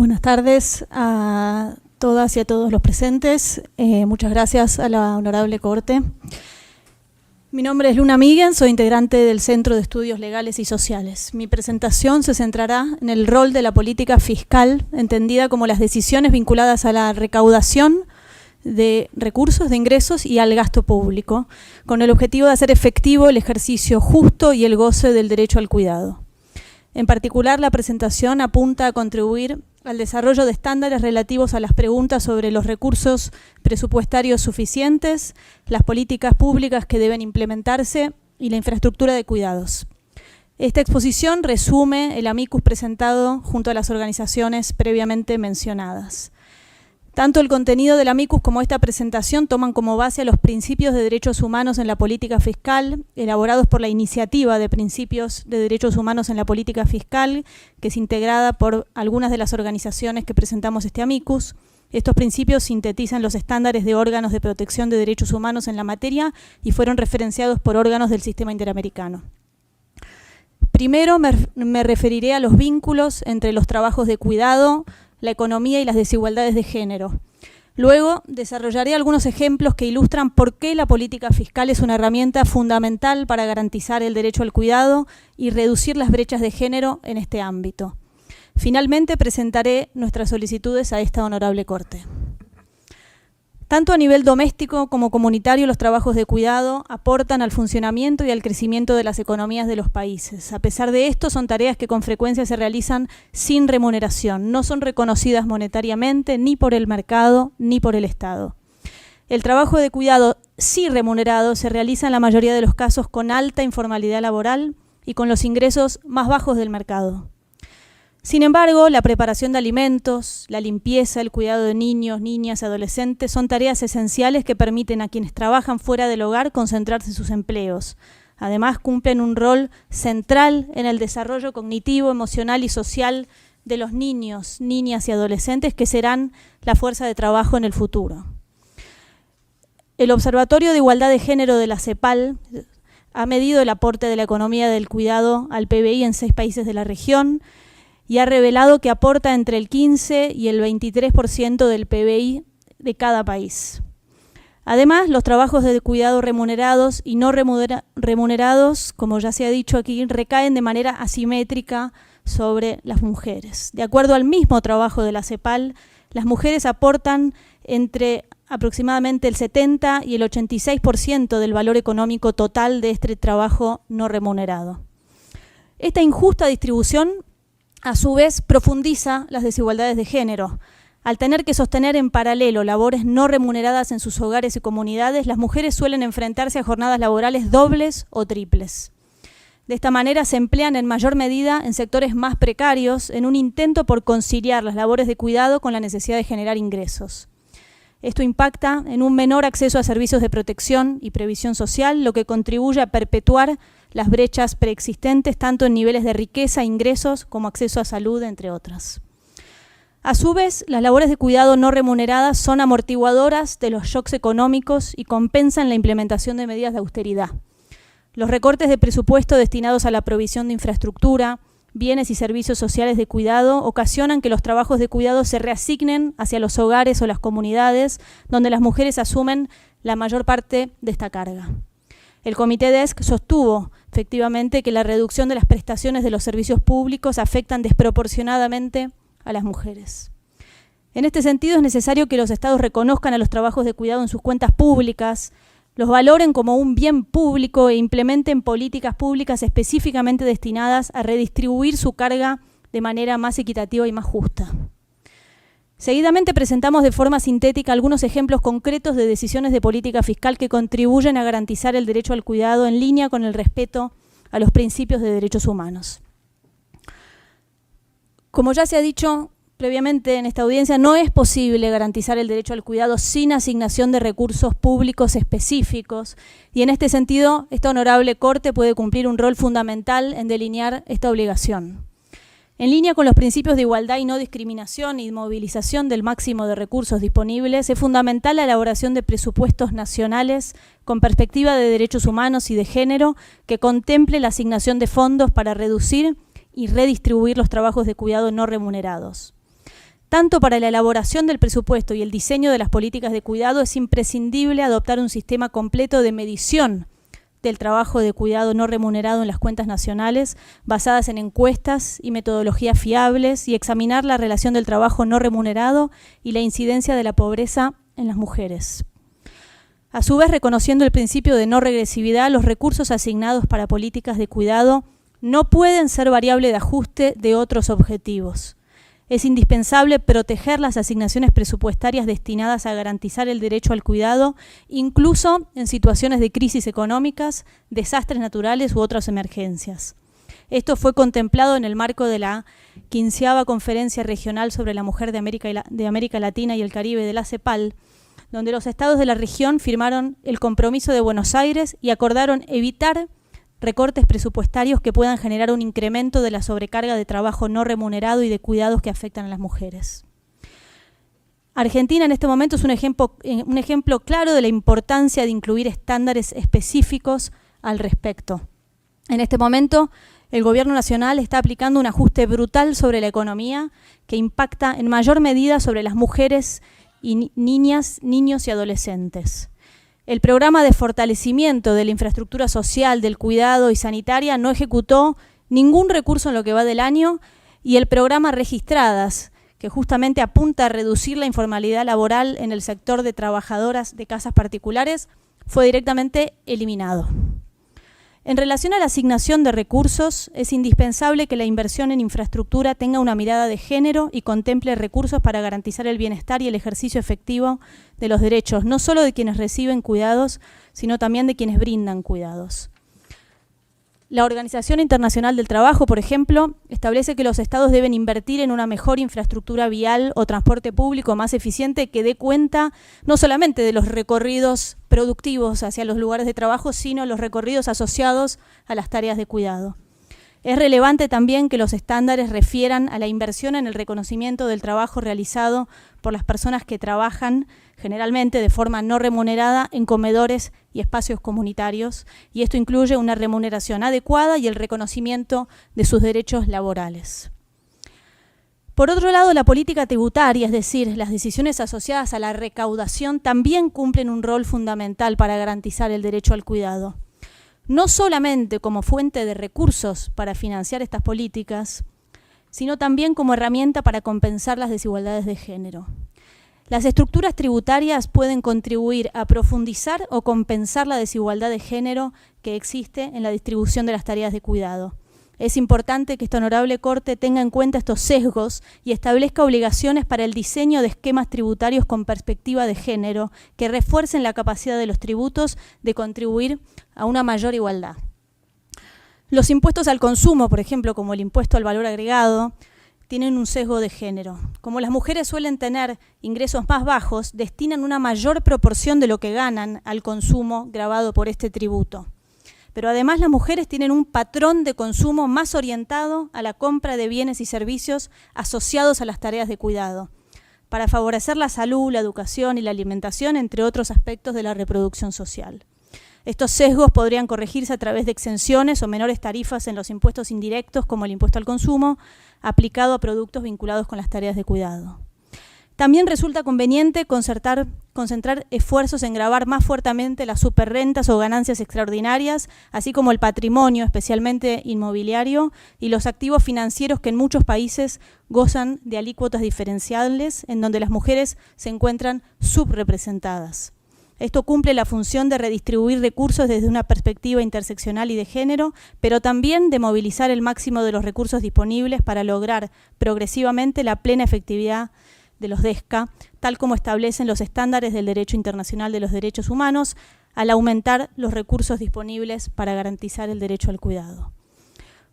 Buenas tardes a todas y a todos los presentes. Muchas gracias a la Honorable Corte. Mi nombre es Luna Miguel, soy integrante del Centro de Estudios Legales y Sociales. Mi presentación se centrará en el rol de la política fiscal, entendida como las decisiones vinculadas a la recaudación de recursos, de ingresos y al gasto público, con el objetivo de hacer efectivo el ejercicio justo y el goce del derecho al cuidado. En particular, la presentación apunta a contribuir al desarrollo de estándares relativos a las preguntas sobre los recursos presupuestarios suficientes, las políticas públicas que deben implementarse y la infraestructura de cuidados. Esta exposición resume el amicus presentado junto a las organizaciones previamente mencionadas. Tanto el contenido del amicus como esta presentación toman como base a los principios de derechos humanos en la política fiscal, elaborados por la Iniciativa de Principios de Derechos Humanos en la Política Fiscal, que es integrada por algunas de las organizaciones que presentamos este amicus. Estos principios sintetizan los estándares de órganos de protección de derechos humanos en la materia y fueron referenciados por órganos del sistema interamericano. Primero me referiré a los vínculos entre los trabajos de cuidado, la economía y las desigualdades de género. Luego desarrollaré algunos ejemplos que ilustran por qué la política fiscal es una herramienta fundamental para garantizar el derecho al cuidado y reducir las brechas de género en este ámbito. Finalmente presentaré nuestras solicitudes a esta Honorable Corte. Tanto a nivel doméstico como comunitario, los trabajos de cuidado aportan al funcionamiento y al crecimiento de las economías de los países. A pesar de esto, son tareas que con frecuencia se realizan sin remuneración, no son reconocidas monetariamente ni por el mercado ni por el Estado. El trabajo de cuidado sí remunerado se realiza en la mayoría de los casos con alta informalidad laboral y con los ingresos más bajos del mercado. Sin embargo, la preparación de alimentos, la limpieza, el cuidado de niños, niñas y adolescentes son tareas esenciales que permiten a quienes trabajan fuera del hogar concentrarse en sus empleos. Además, cumplen un rol central en el desarrollo cognitivo, emocional y social de los niños, niñas y adolescentes que serán la fuerza de trabajo en el futuro. El Observatorio de Igualdad de Género de la CEPAL ha medido el aporte de la economía del cuidado al PBI en 6 países de la región, y ha revelado que aporta entre el 15 y el 23% del PBI de cada país. Además, los trabajos de cuidado remunerados y no remunerados, como ya se ha dicho aquí, recaen de manera asimétrica sobre las mujeres. De acuerdo al mismo trabajo de la CEPAL, las mujeres aportan entre aproximadamente el 70 y el 86% del valor económico total de este trabajo no remunerado. Esta injusta distribución a su vez profundiza las desigualdades de género. Al tener que sostener en paralelo labores no remuneradas en sus hogares y comunidades, las mujeres suelen enfrentarse a jornadas laborales dobles o triples. De esta manera se emplean en mayor medida en sectores más precarios en un intento por conciliar las labores de cuidado con la necesidad de generar ingresos. Esto impacta en un menor acceso a servicios de protección y previsión social, lo que contribuye a perpetuar las brechas preexistentes tanto en niveles de riqueza, ingresos, como acceso a salud, entre otras. A su vez, las labores de cuidado no remuneradas son amortiguadoras de los shocks económicos y compensan la implementación de medidas de austeridad. Los recortes de presupuesto destinados a la provisión de infraestructura, bienes y servicios sociales de cuidado ocasionan que los trabajos de cuidado se reasignen hacia los hogares o las comunidades donde las mujeres asumen la mayor parte de esta carga. El Comité DESC sostuvo efectivamente que la reducción de las prestaciones de los servicios públicos afectan desproporcionadamente a las mujeres. En este sentido, es necesario que los estados reconozcan a los trabajos de cuidado en sus cuentas públicas, los valoren como un bien público e implementen políticas públicas específicamente destinadas a redistribuir su carga de manera más equitativa y más justa. Seguidamente presentamos de forma sintética algunos ejemplos concretos de decisiones de política fiscal que contribuyen a garantizar el derecho al cuidado en línea con el respeto a los principios de derechos humanos. Como ya se ha dicho previamente en esta audiencia, no es posible garantizar el derecho al cuidado sin asignación de recursos públicos específicos y en este sentido esta Honorable Corte puede cumplir un rol fundamental en delinear esta obligación. En línea con los principios de igualdad y no discriminación y movilización del máximo de recursos disponibles, es fundamental la elaboración de presupuestos nacionales con perspectiva de derechos humanos y de género que contemple la asignación de fondos para reducir y redistribuir los trabajos de cuidado no remunerados. Tanto para la elaboración del presupuesto y el diseño de las políticas de cuidado es imprescindible adoptar un sistema completo de medición del trabajo de cuidado no remunerado en las cuentas nacionales, basadas en encuestas y metodologías fiables, y examinar la relación del trabajo no remunerado y la incidencia de la pobreza en las mujeres. A su vez, reconociendo el principio de no regresividad, los recursos asignados para políticas de cuidado no pueden ser variable de ajuste de otros objetivos. Es indispensable proteger las asignaciones presupuestarias destinadas a garantizar el derecho al cuidado, incluso en situaciones de crisis económicas, desastres naturales u otras emergencias. Esto fue contemplado en el marco de la 15ª Conferencia Regional sobre la Mujer de América Latina y el Caribe de la CEPAL, donde los estados de la región firmaron el compromiso de Buenos Aires y acordaron evitar recortes presupuestarios que puedan generar un incremento de la sobrecarga de trabajo no remunerado y de cuidados que afectan a las mujeres. Argentina en este momento es un ejemplo claro de la importancia de incluir estándares específicos al respecto. En este momento, el Gobierno Nacional está aplicando un ajuste brutal sobre la economía que impacta en mayor medida sobre las mujeres y niñas, niños y adolescentes. El programa de fortalecimiento de la infraestructura social, del cuidado y sanitaria no ejecutó ningún recurso en lo que va del año, y el programa Registradas, que justamente apunta a reducir la informalidad laboral en el sector de trabajadoras de casas particulares, fue directamente eliminado. En relación a la asignación de recursos, es indispensable que la inversión en infraestructura tenga una mirada de género y contemple recursos para garantizar el bienestar y el ejercicio efectivo de los derechos, no solo de quienes reciben cuidados, sino también de quienes brindan cuidados. La Organización Internacional del Trabajo, por ejemplo, establece que los estados deben invertir en una mejor infraestructura vial o transporte público más eficiente que dé cuenta no solamente de los recorridos productivos hacia los lugares de trabajo, sino los recorridos asociados a las tareas de cuidado. Es relevante también que los estándares refieran a la inversión en el reconocimiento del trabajo realizado por las personas que trabajan, generalmente de forma no remunerada, en comedores y espacios comunitarios, y esto incluye una remuneración adecuada y el reconocimiento de sus derechos laborales. Por otro lado, la política tributaria, es decir, las decisiones asociadas a la recaudación, también cumplen un rol fundamental para garantizar el derecho al cuidado. No solamente como fuente de recursos para financiar estas políticas, sino también como herramienta para compensar las desigualdades de género. Las estructuras tributarias pueden contribuir a profundizar o compensar la desigualdad de género que existe en la distribución de las tareas de cuidado. Es importante que esta honorable Corte tenga en cuenta estos sesgos y establezca obligaciones para el diseño de esquemas tributarios con perspectiva de género que refuercen la capacidad de los tributos de contribuir a una mayor igualdad. Los impuestos al consumo, por ejemplo, como el impuesto al valor agregado, tienen un sesgo de género. Como las mujeres suelen tener ingresos más bajos, destinan una mayor proporción de lo que ganan al consumo gravado por este tributo. Pero además las mujeres tienen un patrón de consumo más orientado a la compra de bienes y servicios asociados a las tareas de cuidado, para favorecer la salud, la educación y la alimentación, entre otros aspectos de la reproducción social. Estos sesgos podrían corregirse a través de exenciones o menores tarifas en los impuestos indirectos, como el impuesto al consumo, aplicado a productos vinculados con las tareas de cuidado. También resulta conveniente concentrar esfuerzos en gravar más fuertemente las superrentas o ganancias extraordinarias, así como el patrimonio, especialmente inmobiliario, y los activos financieros que en muchos países gozan de alícuotas diferenciales, en donde las mujeres se encuentran subrepresentadas. Esto cumple la función de redistribuir recursos desde una perspectiva interseccional y de género, pero también de movilizar el máximo de los recursos disponibles para lograr progresivamente la plena efectividad de los DESCA, tal como establecen los estándares del Derecho Internacional de los Derechos Humanos, al aumentar los recursos disponibles para garantizar el derecho al cuidado.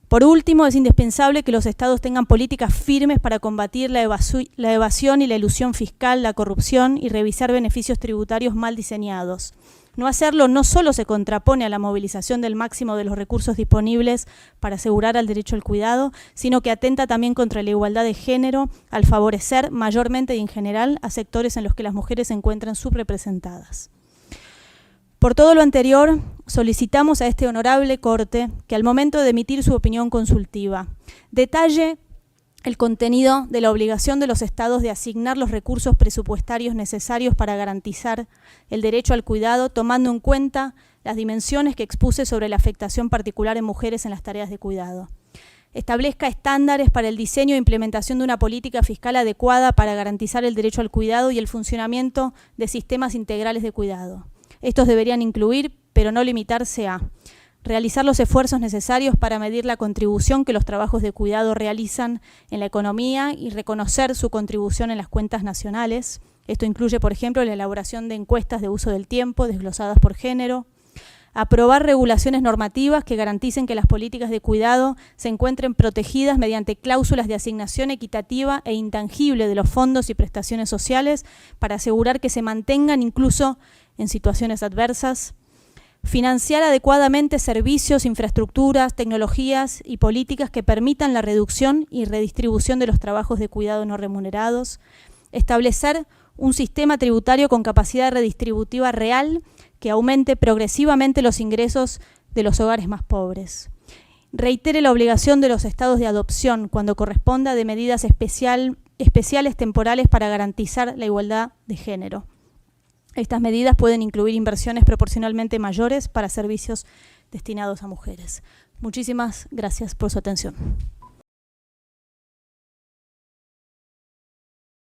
Por último, es indispensable que los estados tengan políticas firmes para combatir la evasión y la elusión fiscal, la corrupción y revisar beneficios tributarios mal diseñados. No hacerlo no solo se contrapone a la movilización del máximo de los recursos disponibles para asegurar el derecho al cuidado, sino que atenta también contra la igualdad de género al favorecer mayormente y en general a sectores en los que las mujeres se encuentran subrepresentadas. Por todo lo anterior, solicitamos a este honorable Corte que al momento de emitir su opinión consultiva detalle el contenido de la obligación de los estados de asignar los recursos presupuestarios necesarios para garantizar el derecho al cuidado, tomando en cuenta las dimensiones que expuse sobre la afectación particular en mujeres en las tareas de cuidado. Establezca estándares para el diseño e implementación de una política fiscal adecuada para garantizar el derecho al cuidado y el funcionamiento de sistemas integrales de cuidado. Estos deberían incluir, pero no limitarse a: realizar los esfuerzos necesarios para medir la contribución que los trabajos de cuidado realizan en la economía y reconocer su contribución en las cuentas nacionales. Esto incluye, por ejemplo, la elaboración de encuestas de uso del tiempo desglosadas por género. Aprobar regulaciones normativas que garanticen que las políticas de cuidado se encuentren protegidas mediante cláusulas de asignación equitativa e intangible de los fondos y prestaciones sociales para asegurar que se mantengan incluso en situaciones adversas. Financiar adecuadamente servicios, infraestructuras, tecnologías y políticas que permitan la reducción y redistribución de los trabajos de cuidado no remunerados. Establecer un sistema tributario con capacidad redistributiva real que aumente progresivamente los ingresos de los hogares más pobres. Reitere la obligación de los estados de adopción, cuando corresponda, de medidas especiales temporales para garantizar la igualdad de género. Estas medidas pueden incluir inversiones proporcionalmente mayores para servicios destinados a mujeres. Muchísimas gracias por su atención.